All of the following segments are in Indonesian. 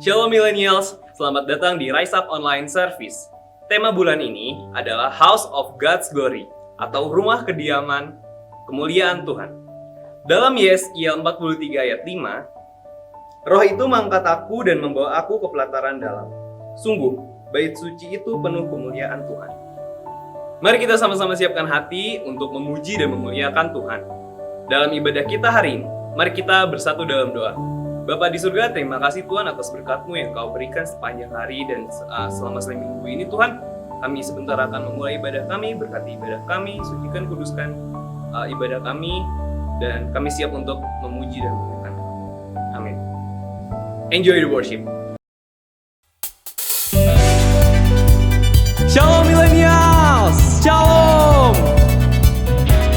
Shalom Millennials, selamat datang di Rise Up Online Service. Tema bulan ini adalah House of God's Glory atau Rumah Kediaman Kemuliaan Tuhan. Dalam Yesaya 43 ayat 5, Roh itu mengangkat aku dan membawa aku ke pelataran dalam. Sungguh, bait suci itu penuh kemuliaan Tuhan. Mari kita sama-sama siapkan hati untuk memuji dan memuliakan Tuhan. Dalam ibadah kita hari ini, mari kita bersatu dalam doa. Bapa di surga, terima kasih Tuhan atas berkat-Mu yang Kau berikan sepanjang hari dan selama seminggu ini Tuhan. Kami sebentar akan memulai ibadah kami, berkati ibadah kami, sucikan, kuduskan ibadah kami, dan kami siap untuk memuji dan memuliakan Kau. Amin. Enjoy the worship. Shalom Millennials, Shalom.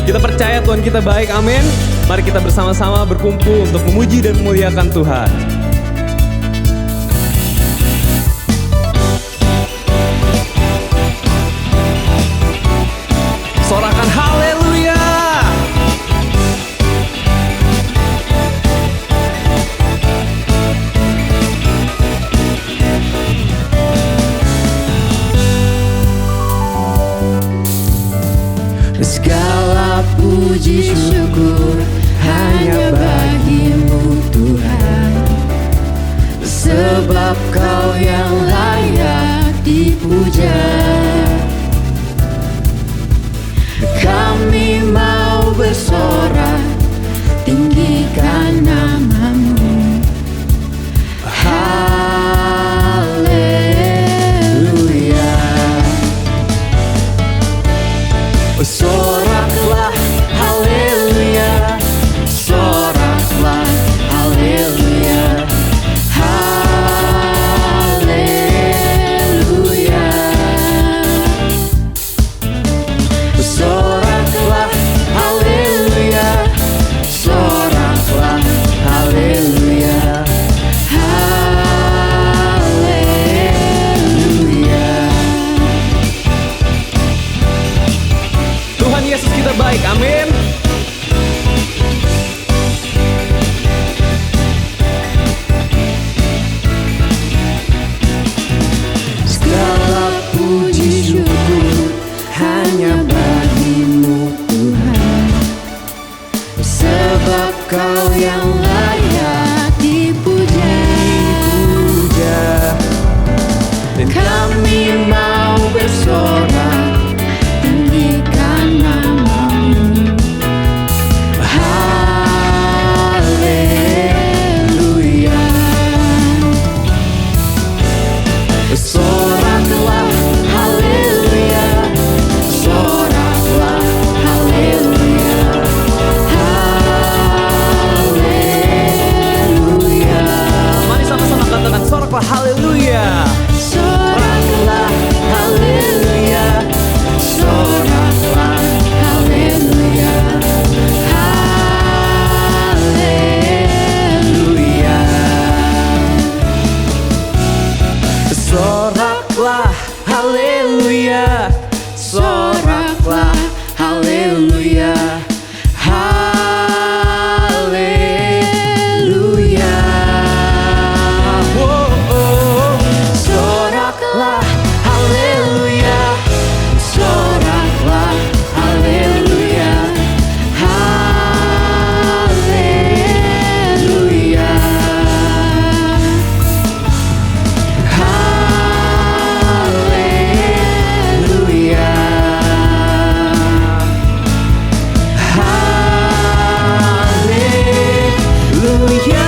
Kita percaya Tuhan kita baik, amin. Mari kita bersama-sama berkumpul untuk memuji dan memuliakan Tuhan. Sorakan haleluya. Segala puji syukur hanya bagi-Mu Tuhan, sebab Kau yang layak dipuja. Kami mau bersorak, tinggikan nama-Mu. Haleluya. Soraklah haleluya, soraklah haleluya, haleluya. Soraklah haleluya, soraklah haleluya, haleluya. Tuhan Yesus kita baik, amin. Segala puji syukur hanya bagi-Mu Tuhan, sebab Kau yang layak dipuja. Kami mau bersorak, tinggikan nama-Mu. Haleluya. Soraklah haleluya, soraklah haleluya, haleluya. Mari sama-sama katakan soraklah haleluya. Soraklah haleluya, soraklah haleluya, haleluya. Soraklah haleluya, soraklah haleluya, haleluya. Soraklah haleluya, soraklah haleluya, haleluya, haleluya, haleluya.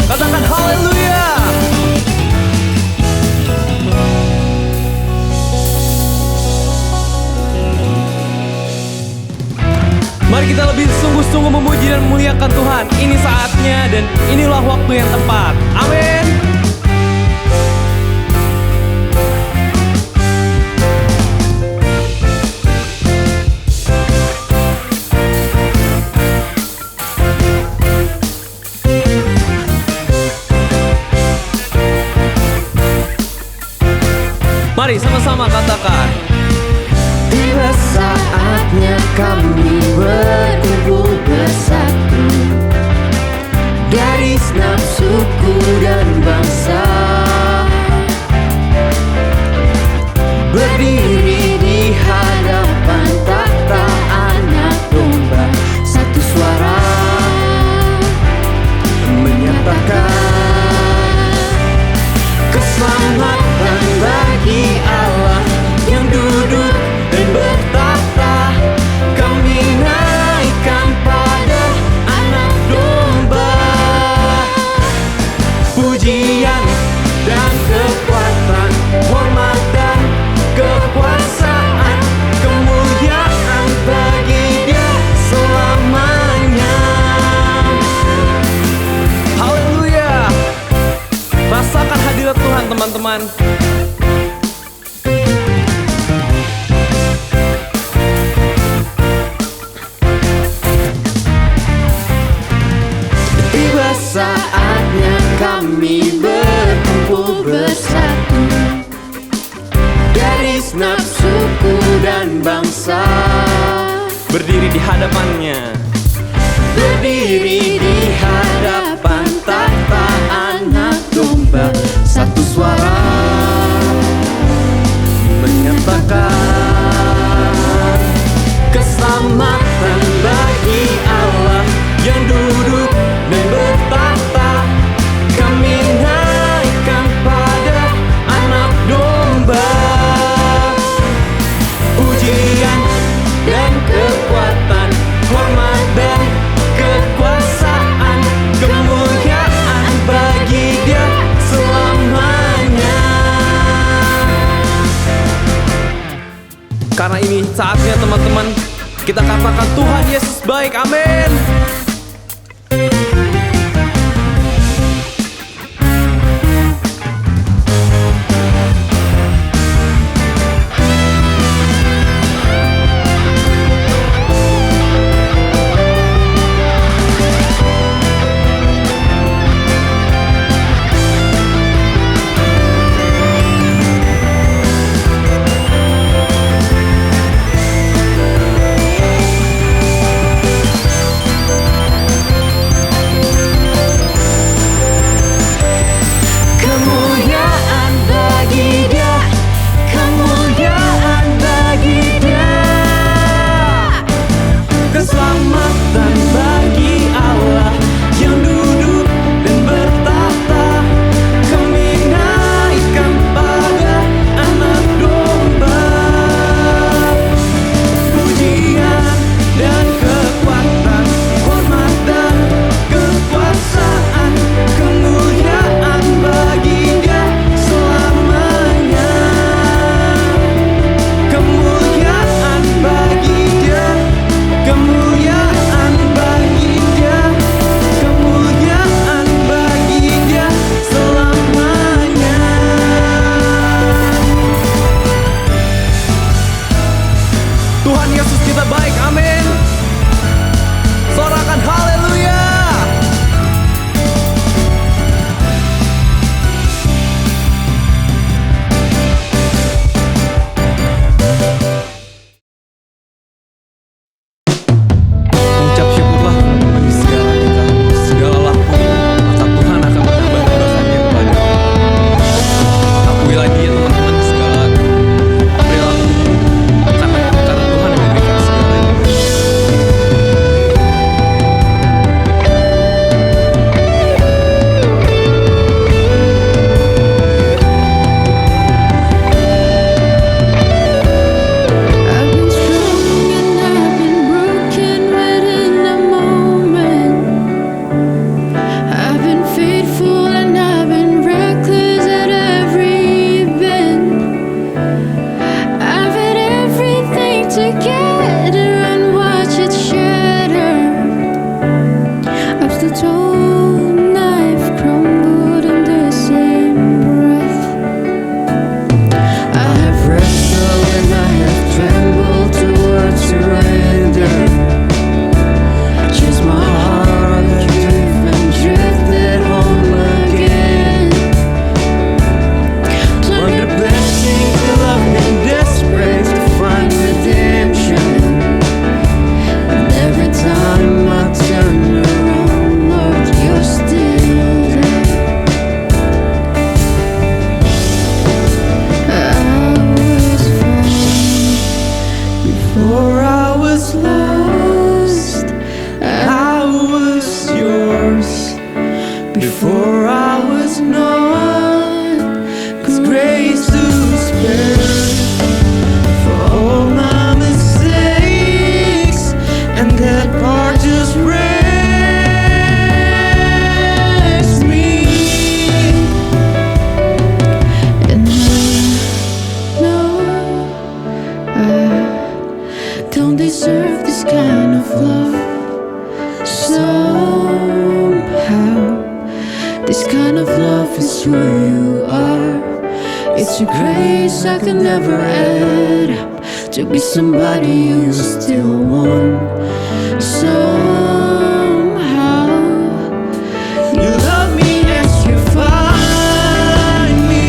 Katakan haleluya. Mari kita lebih sungguh-sungguh memuji dan memuliakan Tuhan. Ini saatnya dan inilah waktu yang tepat. Amin. Mari sama-sama katakan. Tiba saatnya kami berkumpul bersatu dan bangsa berdiri di hadapan tahta Anak Domba. Satu suara menyatakan keselamatan bagi Allah yang duduk dan bertahta. Kami naikkan pada Anak Domba pujian dan kekuatan, hormat dan kekuasaan, kemuliaan bagi Dia selamanya. Haleluya. Rasakan hadirat Tuhan teman-teman. Tiba saatnya kami berkumpul bersatu dari segenap suku dan bangsa, Berdiri di hadapannya. berdiri di hadapan tahta Anak Domba. Satu suara menyatakan keselamatan bagi Allah yang duduk dan bertahta. Kami naikkan pada Anak Domba pujian dan kekuatan, hormat dan kekuasaan, kemuliaan bagi Dia selamanya. Karena ini saatnya teman-teman, kita katakan Tuhan Yesus baik. Amin. who you are. It's a grace I could never add up to be somebody you still want. Somehow you love me as you find me.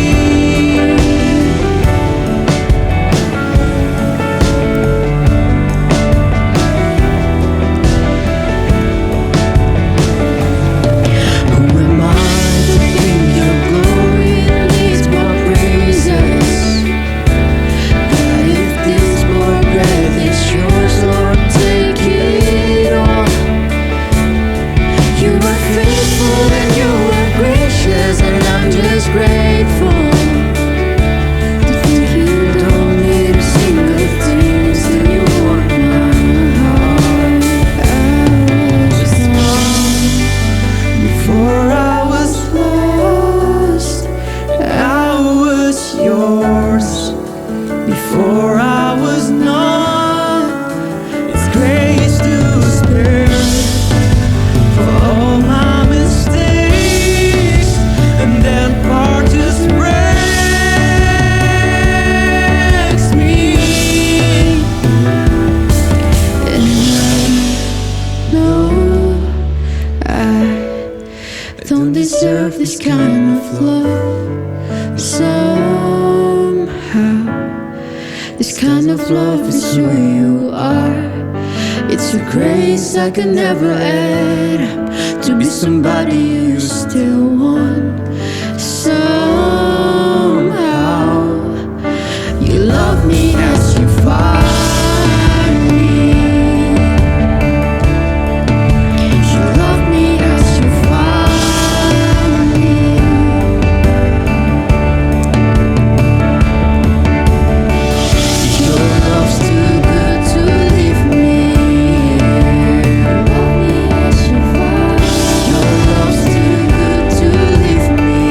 Who am I to bring your glory and needs more praises? But if this more breath is yours, Lord, take it all. You are faithful and you are gracious, and I'm just grateful to think you don't need a single thing till you want my heart. I was lost before I was lost. I was yours before I was not. It's grace to spare for all my mistakes, and that part just breaks me. And I know I don't deserve this kind of love. Somehow this kind of love is who you are. It's a grace I could never add up to be somebody you still want. Somehow you love me as you find me. You love me as you find me. Your love's too good to leave me. Love me as you find. Your love's too good to leave me.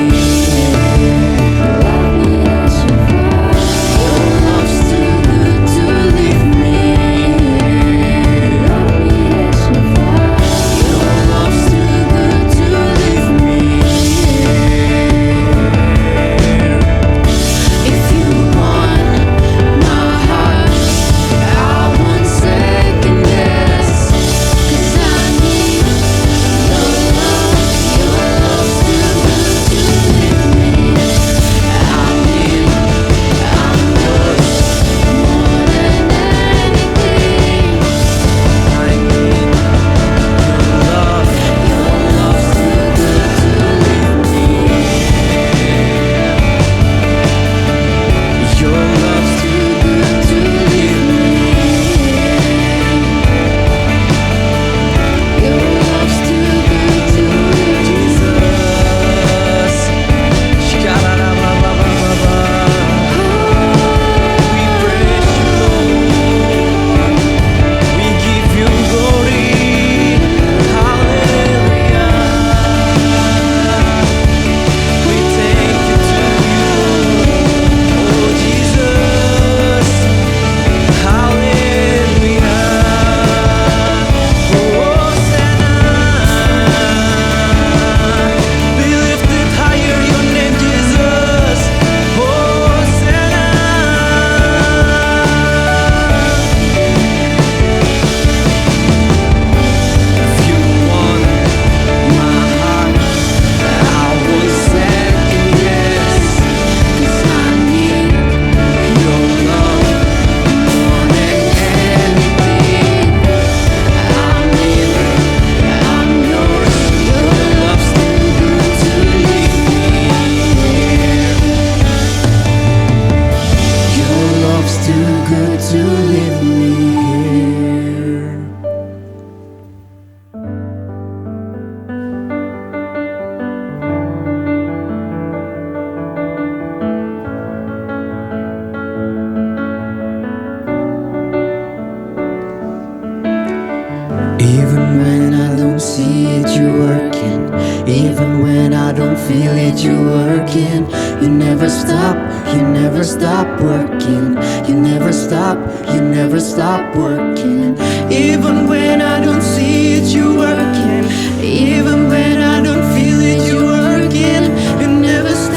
Love me as you find. Your love's too good to leave me. Love me as you find. Your love's too good to leave me. If you want my heart, I won't second guess, 'cause I need your love. Your love's too good to leave me. I'm yours more than anything. I need your love. Your love's too good to leave me. Your love's too good to leave me. Your love's too good to leave me. Jesus, we praise you, Lord. We give you glory. Hallelujah. We take you to you, oh Jesus. Hallelujah. Hosanna. Be lifted higher, your name, Jesus. Hosanna. If you want my heart, I won't second guess, 'cause I need your love more than anything. I'm yours. Your love's too good to leave me. Your love's too good to leave me. Even when I don't see it, you're working. Even when I don't feel it, you're working. You never stop, you never stop working. You never stop, you never stop working. Even when I don't see it, you're working. Even when I don't feel it, you're working. You never stop.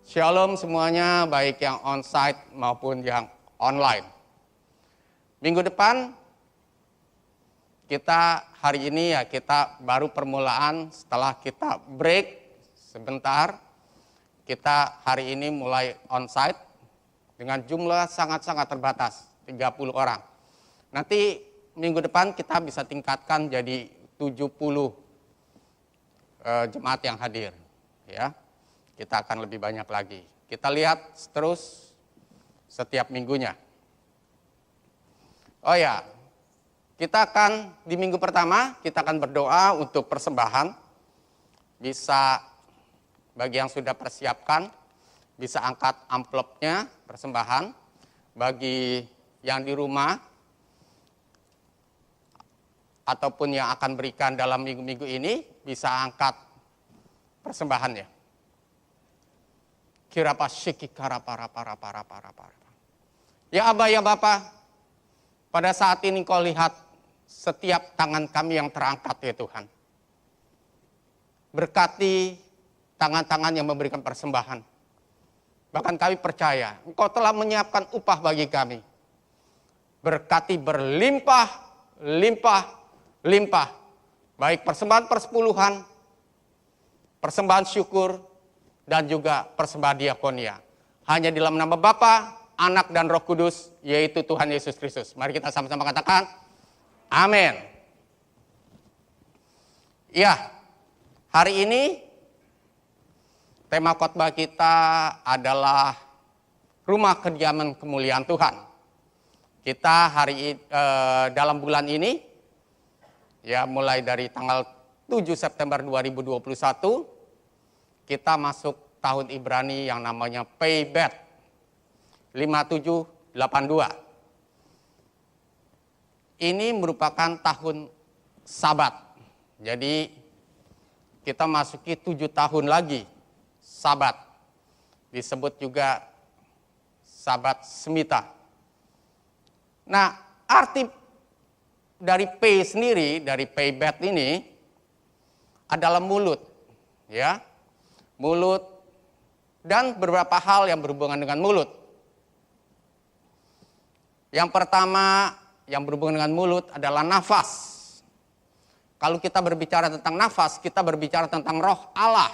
Shalom semuanya, baik yang onsite maupun yang online. Minggu depan kita hari ini ya kita baru permulaan setelah kita break sebentar. Kita hari ini mulai onsite dengan jumlah sangat-sangat terbatas, 30 orang. Nanti minggu depan kita bisa tingkatkan jadi 70 jemaat yang hadir, ya. Kita akan lebih banyak lagi. Kita lihat terus setiap minggunya. Oh ya, kita akan di minggu pertama kita akan berdoa untuk persembahan. Bisa bagi yang sudah persiapkan, bisa angkat amplopnya persembahan. Bagi yang di rumah ataupun yang akan berikan dalam minggu-minggu ini, bisa angkat persembahannya. Kirapa syiki karapara para. Ya Aba, ya Bapa, pada saat ini Kau lihat setiap tangan kami yang terangkat ya Tuhan. Berkati tangan-tangan yang memberikan persembahan. Bahkan kami percaya Engkau telah menyiapkan upah bagi kami. Berkati berlimpah, limpah. Baik persembahan persepuluhan, persembahan syukur, dan juga persembahan diakonia. Hanya di dalam nama Bapa, Anak, dan Roh Kudus, yaitu Tuhan Yesus Kristus. Mari kita sama-sama katakan, amin. Ya, hari ini tema khotbah kita adalah Rumah Kediaman Kemuliaan Tuhan. Kita dalam bulan ini, ya mulai dari tanggal 7 September 2021, kita masuk tahun Ibrani yang namanya PeyBet 5782. Ini merupakan tahun Sabat. Jadi kita masuki 7 tahun lagi Sabat. Disebut juga Sabat Semita. Nah, arti dari P sendiri, dari PeyBet ini adalah mulut, ya. Mulut, dan beberapa hal yang berhubungan dengan mulut. Yang pertama yang berhubungan dengan mulut adalah nafas. Kalau kita berbicara tentang nafas, kita berbicara tentang Roh Allah.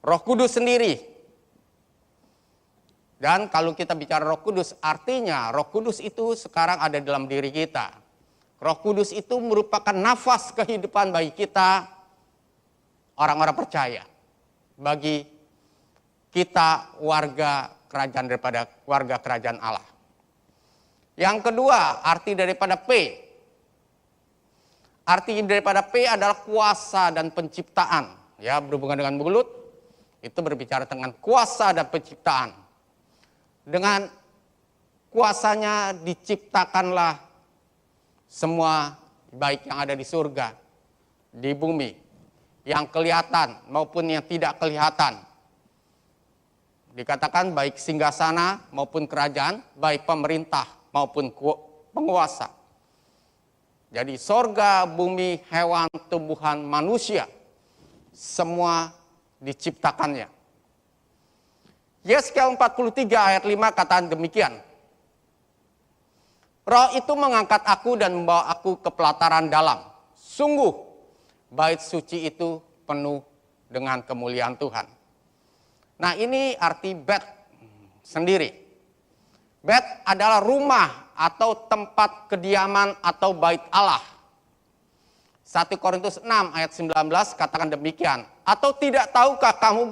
Roh Kudus sendiri. Dan kalau kita bicara Roh Kudus, artinya Roh Kudus itu sekarang ada dalam diri kita. Roh Kudus itu merupakan nafas kehidupan bagi kita, orang-orang percaya. Bagi kita warga kerajaan daripada warga kerajaan Allah. Yang kedua, arti daripada P. Arti daripada P adalah kuasa dan penciptaan. Ya, berhubungan dengan mulut, itu berbicara tentang kuasa dan penciptaan. Dengan kuasanya diciptakanlah semua baik yang ada di surga, di bumi, yang kelihatan maupun yang tidak kelihatan. Dikatakan baik singgasana maupun kerajaan, baik pemerintah maupun penguasa. Jadi sorga, bumi, hewan, tumbuhan, manusia, semua diciptakannya. Yeskel 43 ayat 5 katakan demikian. Roh itu mengangkat aku dan membawa aku ke pelataran dalam. Sungguh, bait suci itu penuh dengan kemuliaan Tuhan. Nah, ini arti bet sendiri. Bet adalah rumah atau tempat kediaman atau bait Allah. 1 Korintus 6 ayat 19 katakan demikian. Atau tidak tahukah kamu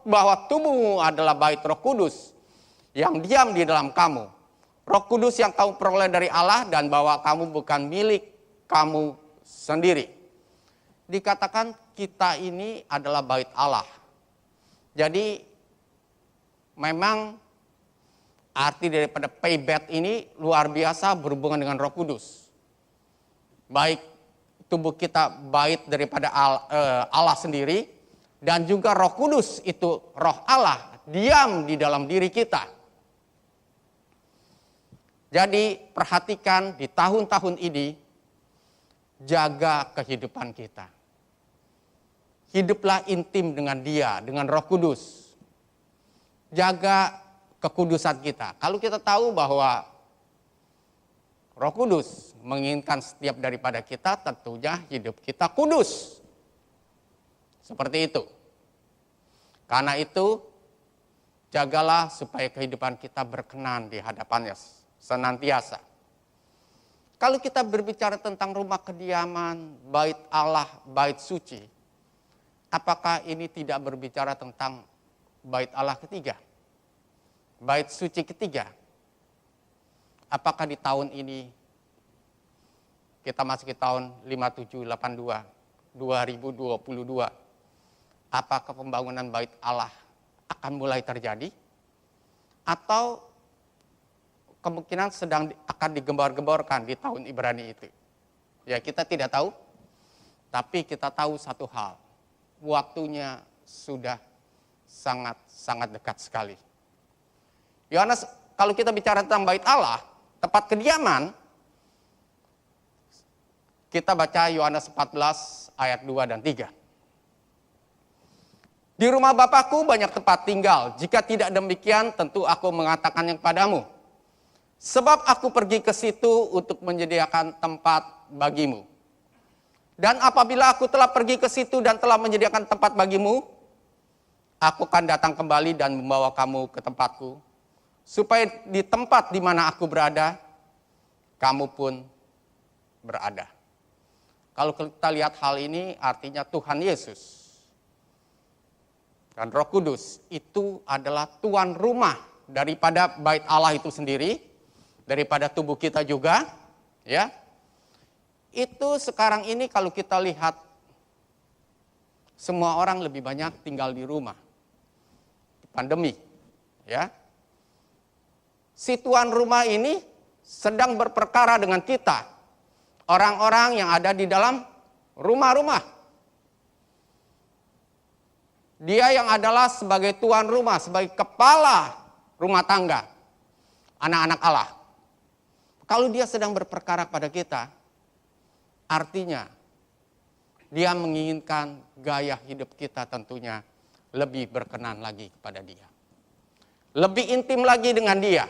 bahwa tubuhmu adalah bait Roh Kudus yang diam di dalam kamu. Roh Kudus yang kamu peroleh dari Allah dan bahwa kamu bukan milik kamu sendiri. Dikatakan kita ini adalah bait Allah. Jadi memang arti daripada PeyBet ini luar biasa berhubungan dengan Roh Kudus. Baik tubuh kita bait daripada Allah sendiri dan juga Roh Kudus itu Roh Allah diam di dalam diri kita. Jadi perhatikan di tahun-tahun ini jaga kehidupan kita. Hiduplah intim dengan Dia, dengan Roh Kudus. jaga kekudusan kita. Kalau kita tahu bahwa Roh Kudus menginginkan setiap daripada kita, tentunya hidup kita kudus. Seperti itu. Karena itu, jagalah supaya kehidupan kita berkenan di hadapannya senantiasa. Kalau kita berbicara tentang rumah kediaman, bait Allah, bait suci, apakah ini tidak berbicara tentang bait Allah ketiga? Bait suci ketiga? Apakah di tahun ini, kita masuk ke tahun 5782, 2022, apakah pembangunan bait Allah akan mulai terjadi? Atau kemungkinan akan digembar-gemborkan di tahun Ibrani itu? Ya, kita tidak tahu, tapi kita tahu satu hal, waktunya sudah sangat-sangat dekat sekali. Yohanes, kalau kita bicara tentang bait Allah, tempat kediaman, kita baca Yohanes 14 ayat 2 dan 3. Di rumah Bapakku banyak tempat tinggal, jika tidak demikian tentu aku mengatakannya kepadamu. Sebab aku pergi ke situ untuk menyediakan tempat bagimu. Dan apabila aku telah pergi ke situ dan telah menyediakan tempat bagimu, aku akan datang kembali dan membawa kamu ke tempatku, supaya di tempat di mana aku berada, kamu pun berada. Kalau kita lihat hal ini, artinya Tuhan Yesus dan Roh Kudus itu adalah tuan rumah daripada bait Allah itu sendiri, daripada tubuh kita juga, ya. Itu sekarang ini kalau kita lihat, semua orang lebih banyak tinggal di rumah. Pandemi, ya. Si tuan rumah ini sedang berperkara dengan kita, orang-orang yang ada di dalam rumah-rumah. Dia yang adalah sebagai tuan rumah, sebagai kepala rumah tangga, anak-anak Allah. Kalau dia sedang berperkara pada kita, artinya dia menginginkan gaya hidup kita tentunya lebih berkenan lagi kepada dia. Lebih intim lagi dengan dia.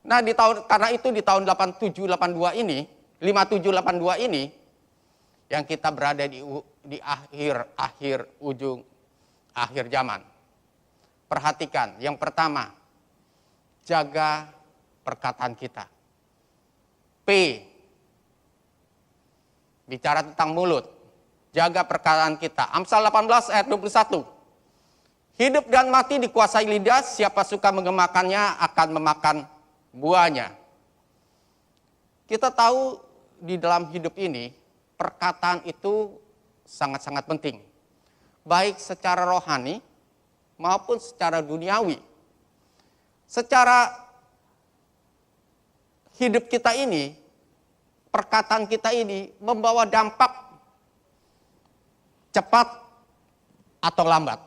Nah, karena itu di tahun 5782 ini, 5782 ini, yang kita berada di akhir zaman. Perhatikan, yang pertama, jaga perkataan kita. P, bicara tentang mulut, jaga perkataan kita. Amsal 18 ayat 21. Hidup dan mati dikuasai lidah, siapa suka mengemakannya akan memakan buahnya. Kita tahu di dalam hidup ini, perkataan itu sangat-sangat penting. Baik secara rohani maupun secara duniawi. Secara hidup kita ini, perkataan kita ini membawa dampak cepat atau lambat.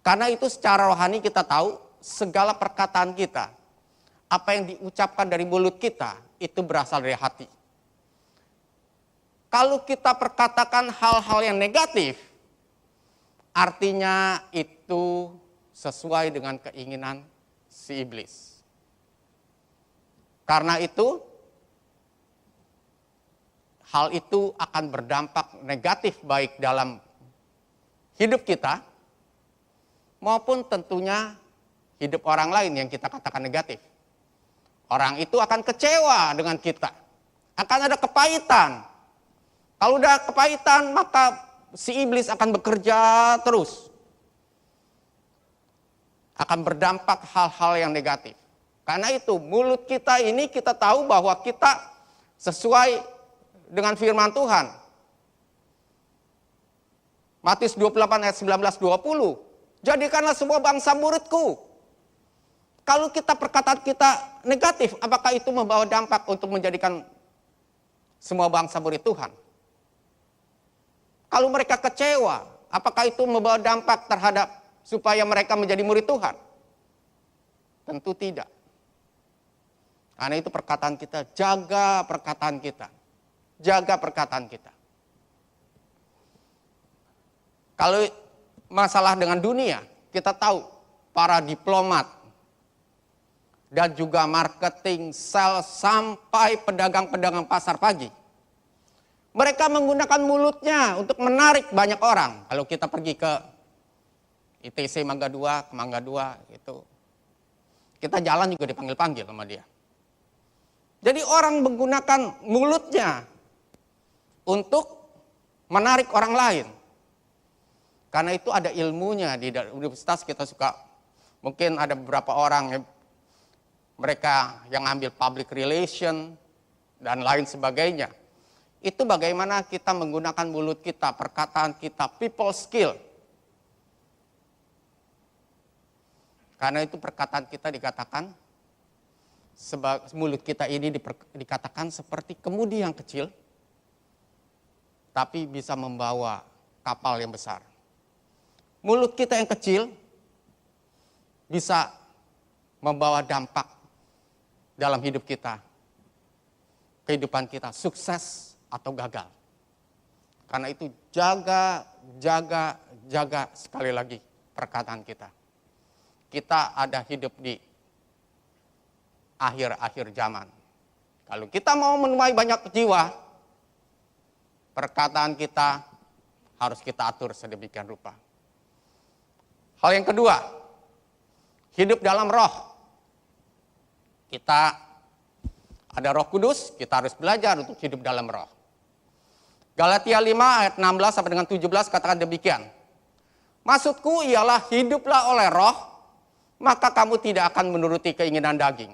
Karena itu secara rohani kita tahu segala perkataan kita, apa yang diucapkan dari mulut kita, itu berasal dari hati. Kalau kita perkatakan hal-hal yang negatif, artinya itu sesuai dengan keinginan si iblis. Karena itu, hal itu akan berdampak negatif baik dalam hidup kita, maupun tentunya hidup orang lain yang kita katakan negatif. Orang itu akan kecewa dengan kita. Akan ada kepahitan. Kalau udah kepahitan, maka si iblis akan bekerja terus. Akan berdampak hal-hal yang negatif. Karena itu, mulut kita ini kita tahu bahwa kita sesuai dengan firman Tuhan. Matius 28 ayat 19-20. Jadikanlah semua bangsa muridku. Kalau kita perkataan kita negatif, apakah itu membawa dampak untuk menjadikan semua bangsa murid Tuhan? Kalau mereka kecewa, apakah itu membawa dampak terhadap supaya mereka menjadi murid Tuhan? Tentu tidak. Karena itu perkataan kita, jaga perkataan kita. Jaga perkataan kita. Kalau masalah dengan dunia, kita tahu para diplomat dan juga marketing, sales, sampai pedagang-pedagang pasar pagi. Mereka menggunakan mulutnya untuk menarik banyak orang. Kalau kita pergi ke ITC Mangga 2, ke Mangga 2, itu kita jalan juga dipanggil-panggil sama dia. Jadi orang menggunakan mulutnya untuk menarik orang lain. Karena itu ada ilmunya di universitas. Kita suka, mungkin ada beberapa orang, mereka yang ambil public relation dan lain sebagainya. Itu bagaimana kita menggunakan mulut kita, perkataan kita, people skill. Karena itu perkataan kita dikatakan, mulut kita ini dikatakan seperti kemudi yang kecil, tapi bisa membawa kapal yang besar. Mulut kita yang kecil bisa membawa dampak dalam hidup kita, kehidupan kita, sukses atau gagal. Karena itu jaga sekali lagi perkataan kita. Kita ada hidup di akhir-akhir zaman. Kalau kita mau menuai banyak jiwa, perkataan kita harus kita atur sedemikian rupa. Hal yang kedua, hidup dalam roh. Kita ada Roh Kudus, kita harus belajar untuk hidup dalam roh. Galatia 5 ayat 16 sampai dengan 17 katakan demikian. Maksudku ialah hiduplah oleh roh, maka kamu tidak akan menuruti keinginan daging.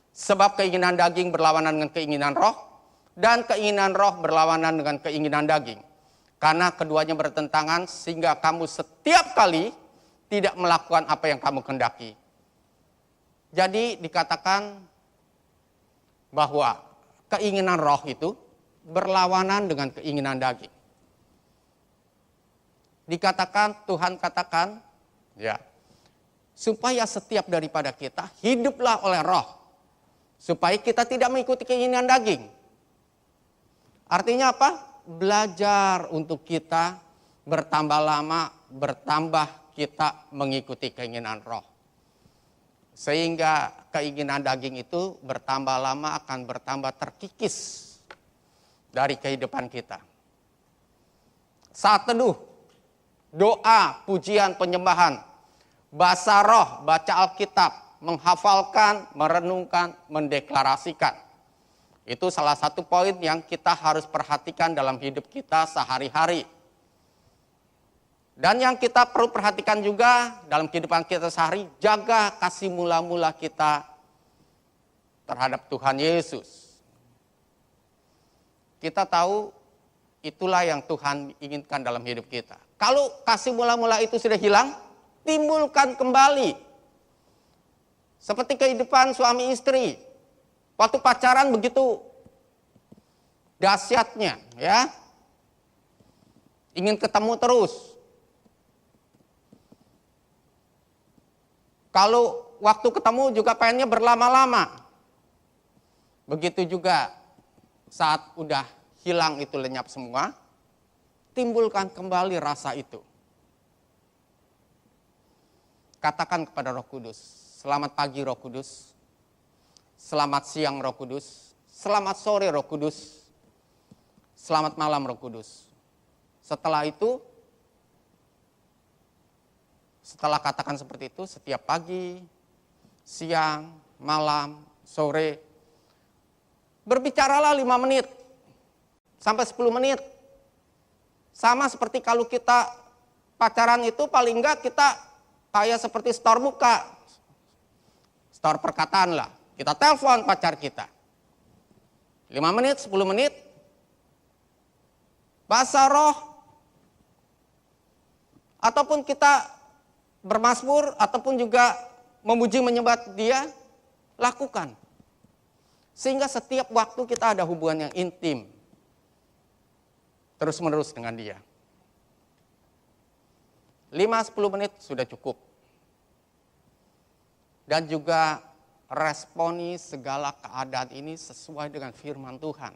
Sebab keinginan daging berlawanan dengan keinginan roh, dan keinginan roh berlawanan dengan keinginan daging. Karena keduanya bertentangan, sehingga kamu setiap kali tidak melakukan apa yang kamu kehendaki. Jadi dikatakan bahwa keinginan roh itu berlawanan dengan keinginan daging. Dikatakan, Tuhan katakan, ya, supaya setiap daripada kita hiduplah oleh roh. Supaya kita tidak mengikuti keinginan daging. Artinya apa? Belajar untuk kita bertambah lama, bertambah kita mengikuti keinginan roh. Sehingga keinginan daging itu bertambah lama akan bertambah terkikis dari kehidupan kita. Saat teduh, doa, pujian, penyembahan, bahasa roh, baca Alkitab, menghafalkan, merenungkan, mendeklarasikan. Itu salah satu poin yang kita harus perhatikan dalam hidup kita sehari-hari. Dan yang kita perlu perhatikan juga dalam kehidupan kita sehari, jaga kasih mula-mula kita terhadap Tuhan Yesus. Kita tahu itulah yang Tuhan inginkan dalam hidup kita. Kalau kasih mula-mula itu sudah hilang, timbulkan kembali. Seperti kehidupan suami istri. Waktu pacaran begitu dahsyatnya, ya. Ingin ketemu terus. Kalau waktu ketemu juga pengennya berlama-lama. Begitu juga saat udah hilang itu, lenyap semua, timbulkan kembali rasa itu. Katakan kepada Roh Kudus, selamat pagi Roh Kudus, selamat siang Roh Kudus, selamat sore Roh Kudus, selamat malam Roh Kudus. Setelah itu, setelah katakan seperti itu, setiap pagi, siang, malam, sore, berbicaralah 5 menit, sampai 10 menit. Sama seperti kalau kita pacaran itu paling enggak kita kayak seperti store muka. Store perkataan lah. Kita telepon pacar kita. 5 menit, 10 menit. Bahasa roh. Ataupun kita bermazmur, ataupun juga memuji menyembah dia, lakukan. Sehingga setiap waktu kita ada hubungan yang intim. Terus-menerus dengan dia. 5-10 menit sudah cukup. Dan juga responi segala keadaan ini sesuai dengan firman Tuhan.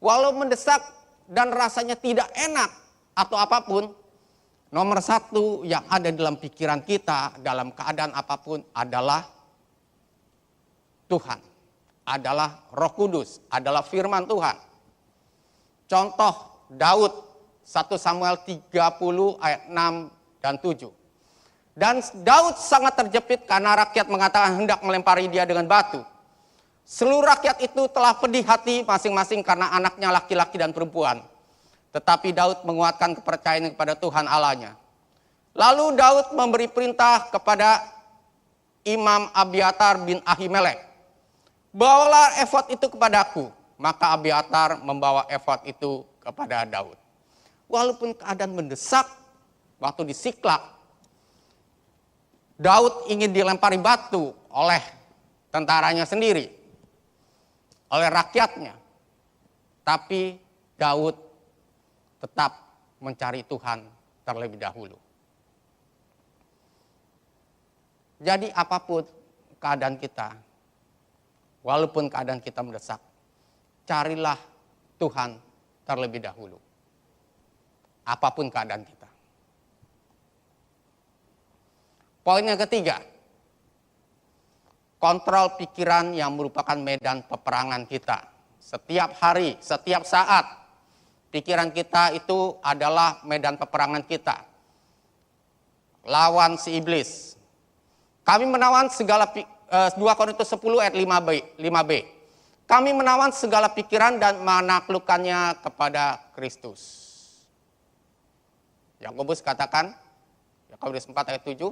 Walau mendesak dan rasanya tidak enak atau apapun, Nomor satu yang ada dalam pikiran kita dalam keadaan apapun adalah Tuhan. Adalah Roh Kudus, adalah firman Tuhan. Contoh Daud, 1 Samuel 30 ayat 6 dan 7. Dan Daud sangat terjepit karena rakyat mengatakan hendak melempari dia dengan batu. Seluruh rakyat itu telah pedih hati masing-masing karena anaknya laki-laki dan perempuan. Tetapi Daud menguatkan kepercayaan kepada Tuhan Allahnya. Lalu Daud memberi perintah kepada Imam Abiatar bin Ahimelek, bawalah efod itu kepadaku. Maka Abiatar membawa efod itu kepada Daud. Walaupun keadaan mendesak, waktu di Siklak, Daud ingin dilempari batu oleh tentaranya sendiri, oleh rakyatnya. Tapi Daud tetap mencari Tuhan terlebih dahulu. Jadi apapun keadaan kita, walaupun keadaan kita mendesak, carilah Tuhan terlebih dahulu. Apapun keadaan kita. Poin yang ketiga, kontrol pikiran yang merupakan medan peperangan kita. Setiap hari, setiap saat, pikiran kita itu adalah medan peperangan kita. Lawan si iblis. Kami menawan segala 2 Korintus 10 ayat 5b. Kami menawan segala pikiran dan menaklukkannya kepada Kristus. Yakobus katakan, Yakobus 4 ayat 7,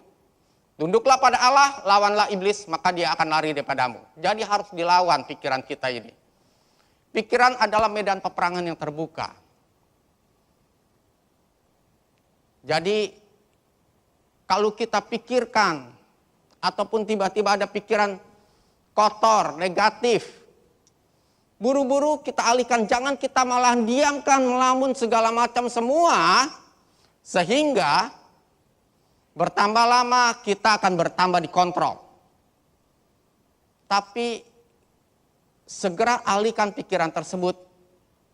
tunduklah pada Allah, lawanlah iblis, maka dia akan lari daripadamu. Jadi harus dilawan pikiran kita ini. Pikiran adalah medan peperangan yang terbuka. Jadi kalau kita pikirkan ataupun tiba-tiba ada pikiran kotor, negatif, buru-buru kita alihkan, jangan kita malah diamkan, melamun segala macam semua, sehingga bertambah lama kita akan bertambah dikontrol. Tapi segera alihkan pikiran tersebut,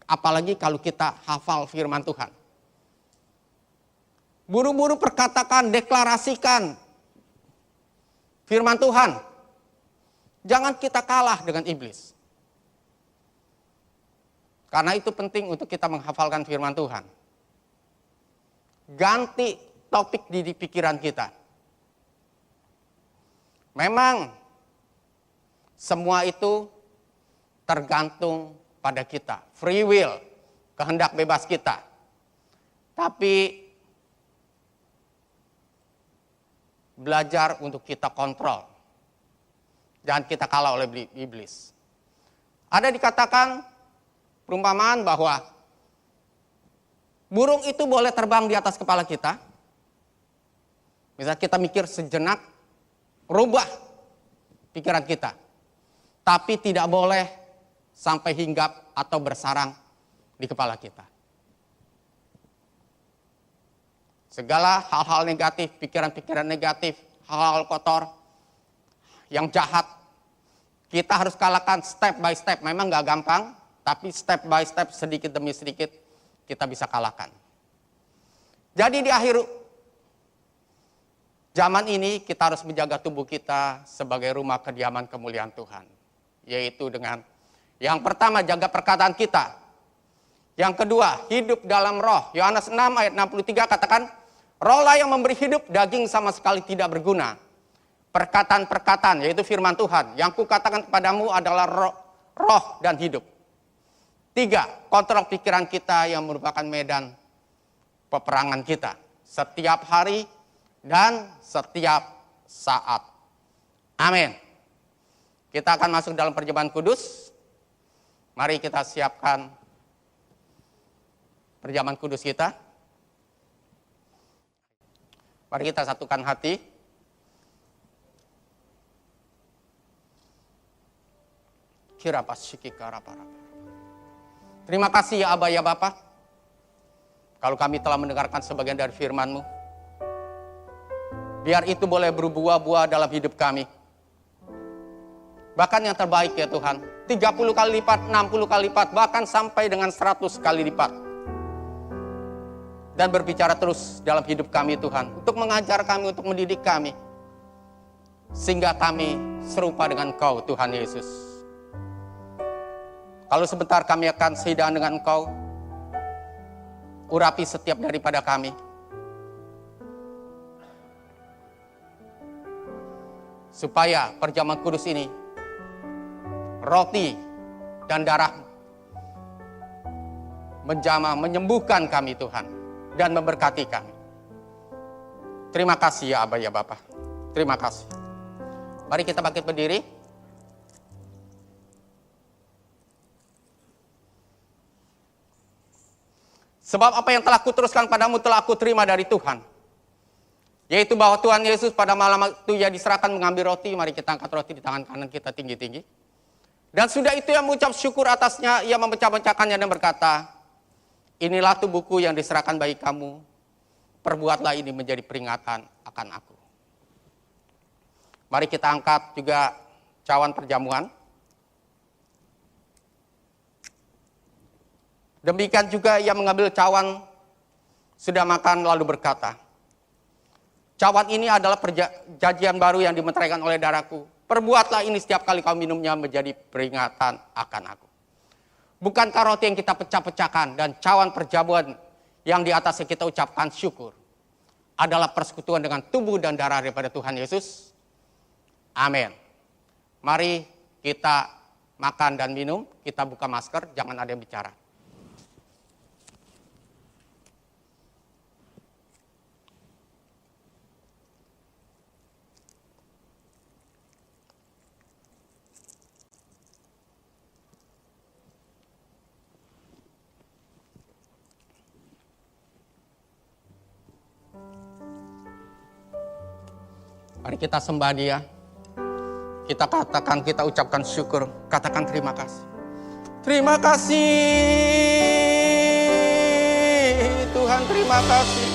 apalagi kalau kita hafal firman Tuhan. Buru-buru perkatakan, deklarasikan firman Tuhan. Jangan kita kalah dengan iblis. Karena itu penting untuk kita menghafalkan firman Tuhan. Ganti topik di pikiran kita. Memang semua itu tergantung pada kita. Free will, kehendak bebas kita. Tapi belajar untuk kita kontrol. Jangan kita kalah oleh iblis. Ada dikatakan perumpamaan bahwa burung itu boleh terbang di atas kepala kita. Misal kita mikir sejenak, rubah pikiran kita. Tapi tidak boleh sampai hinggap atau bersarang di kepala kita. Segala hal-hal negatif, pikiran-pikiran negatif, hal-hal kotor, yang jahat, kita harus kalahkan step by step. Memang gak gampang, tapi step by step, sedikit demi sedikit, kita bisa kalahkan. Jadi di akhir zaman ini, kita harus menjaga tubuh kita sebagai rumah kediaman kemuliaan Tuhan. Yaitu dengan, yang pertama, jaga perkataan kita. Yang kedua, hidup dalam roh. Yohanes 6 ayat 63 katakan, rohlah yang memberi hidup, daging sama sekali tidak berguna. Perkataan-perkataan, yaitu firman Tuhan, yang kukatakan kepadamu adalah roh dan hidup. 3, kontrol pikiran kita yang merupakan medan peperangan kita. Setiap hari dan setiap saat. Amin. Kita akan masuk dalam perjamuan kudus. Mari kita siapkan perjamuan kudus kita. Mari kita satukan hati. Terima kasih ya Aba ya Bapa. Kalau kami telah mendengarkan sebagian dari firman-Mu, biar itu boleh berbuah-buah dalam hidup kami. Bahkan yang terbaik ya Tuhan, 30 kali lipat, 60 kali lipat, bahkan sampai dengan 100 kali lipat. dan berbicara terus dalam hidup kami Tuhan, untuk mengajar kami, untuk mendidik kami, sehingga kami serupa dengan Engkau Tuhan Yesus. Kalau sebentar kami akan sehidangan dengan Engkau, urapi setiap daripada kami. Supaya perjamuan kudus ini, roti dan darah menjamah, menyembuhkan kami Tuhan, dan memberkati kami. Terima kasih ya Aba ya Bapa. Terima kasih. Mari kita bangkit berdiri. Sebab apa yang telah kuteruskan padamu telah aku terima dari Tuhan. Yaitu bahwa Tuhan Yesus pada malam itu ia diserahkan mengambil roti. Mari kita angkat roti di tangan kanan kita tinggi-tinggi. Dan sudah itu ia mengucap syukur atasnya. Ia memecah-mecahkannya dan berkata, inilah tubuhku yang diserahkan bagi kamu. Perbuatlah ini menjadi peringatan akan aku. Mari kita angkat juga cawan perjamuan. Demikian juga ia mengambil cawan, sudah makan lalu berkata, cawan ini adalah perjanjian baru yang dimeteraikan oleh darahku. Perbuatlah ini setiap kali kau minumnya menjadi peringatan akan aku. Bukankah roti yang kita pecah-pecahkan dan cawan perjamuan yang di atasnya kita ucapkan syukur adalah persekutuan dengan tubuh dan darah daripada Tuhan Yesus? Amin. Mari kita makan dan minum, kita buka masker, jangan ada yang bicara. Mari kita sembah Dia. Kita katakan, kita ucapkan syukur. Katakan terima kasih. Terima kasih Tuhan, terima kasih.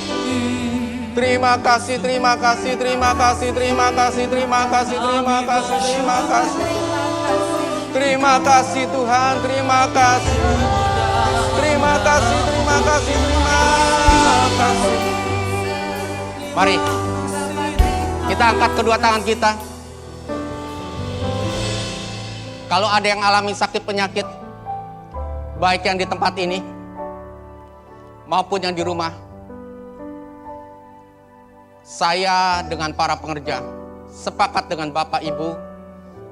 Terima kasih, terima kasih, terima kasih, terima kasih, terima kasih, terima kasih, terima kasih. Terima kasih Tuhan, terima kasih. Terima kasih, terima kasih, terima kasih. Mari kita angkat kedua tangan kita. Kalau ada yang alami sakit penyakit, baik yang di tempat ini maupun yang di rumah, saya dengan para pengerja sepakat dengan Bapak Ibu,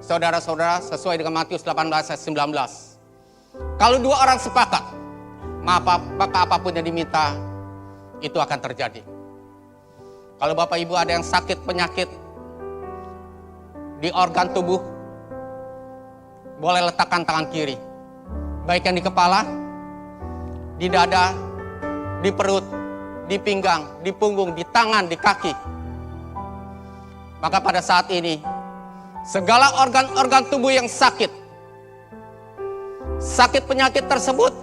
saudara-saudara, sesuai dengan Matius 18 ayat 19. Kalau dua orang sepakat, maka apapun yang diminta itu akan terjadi. Kalau Bapak Ibu ada yang sakit penyakit di organ tubuh, boleh letakkan tangan kiri. Baik yang di kepala, di dada, di perut, di pinggang, di punggung, di tangan, di kaki. Maka pada saat ini, segala organ-organ tubuh yang sakit penyakit tersebut,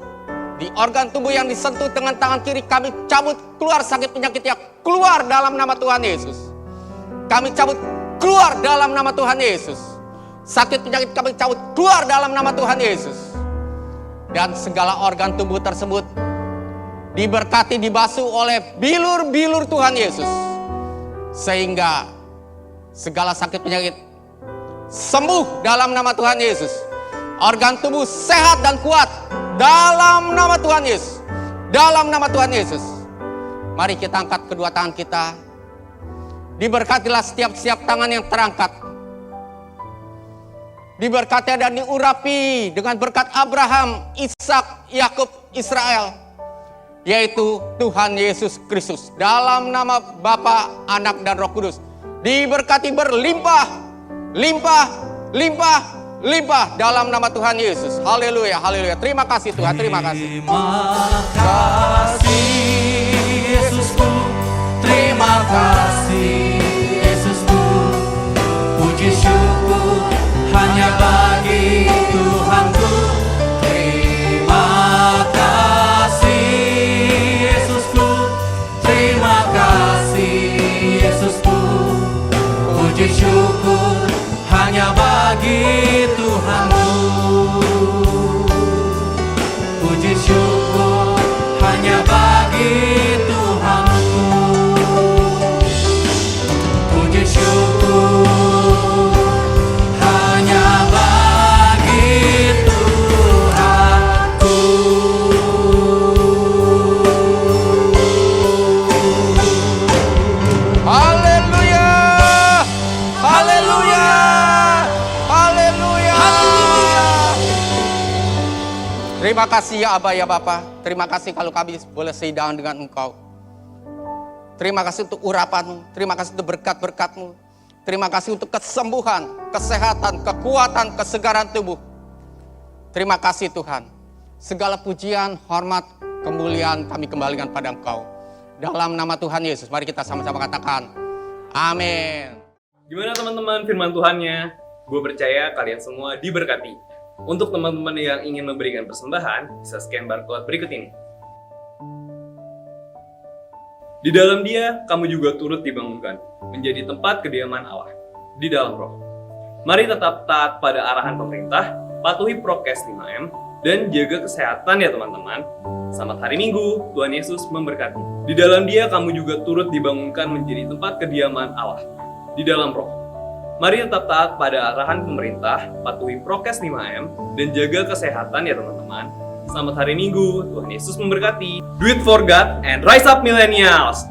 di organ tubuh yang disentuh dengan tangan kiri, kami cabut keluar sakit penyakitnya, keluar dalam nama Tuhan Yesus. Kami cabut keluar dalam nama Tuhan Yesus. Sakit penyakit kami cabut keluar dalam nama Tuhan Yesus. Dan segala organ tubuh tersebut diberkati, dibasuh oleh bilur-bilur Tuhan Yesus. Sehingga segala sakit penyakit sembuh dalam nama Tuhan Yesus. Organ tubuh sehat dan kuat dalam nama Tuhan Yesus. Dalam nama Tuhan Yesus. Mari kita angkat kedua tangan kita. Diberkatilah setiap tangan yang terangkat. Diberkati dan diurapi dengan berkat Abraham, Ishak, Yakub, Israel, yaitu Tuhan Yesus Kristus. Dalam nama Bapa, Anak, dan Roh Kudus. Diberkati berlimpah, limpah, limpah, limpah dalam nama Tuhan Yesus. Haleluya, haleluya. Terima kasih Tuhan, terima kasih. Terima kasih Yesusku, terima kasih Yesusku. Puji syukur hanya bagi Tuhanku. Terima kasih Yesusku, terima kasih Yesusku. Puji syukur hanya bagi Tuhanku. Puji syukur Terima kasih ya Aba ya Bapa. Terima kasih kalau kami boleh sidang dengan Engkau. Terima kasih untuk urapan-Mu. Terima kasih untuk berkat-berkat-Mu. Terima kasih untuk kesembuhan, kesehatan, kekuatan, kesegaran tubuh. Terima kasih Tuhan. Segala pujian, hormat, kemuliaan kami kembalikan pada Engkau. Dalam nama Tuhan Yesus, mari kita sama-sama katakan, amin. Gimana teman-teman firman Tuhannya? Gue percaya kalian semua diberkati. Untuk teman-teman yang ingin memberikan persembahan, bisa scan barcode berikut ini. Di dalam Dia, kamu juga turut dibangunkan, menjadi tempat kediaman Allah, di dalam roh. Mari tetap taat pada arahan pemerintah, patuhi prokes 5M, dan jaga kesehatan ya teman-teman. Selamat hari Minggu, Tuhan Yesus memberkati. Di dalam Dia, kamu juga turut dibangunkan menjadi tempat kediaman Allah, di dalam roh. Mari tetap taat pada arahan pemerintah, patuhi prokes 5M, dan jaga kesehatan ya teman-teman. Selamat hari Minggu, Tuhan Yesus memberkati. Do it for God and rise up millennials!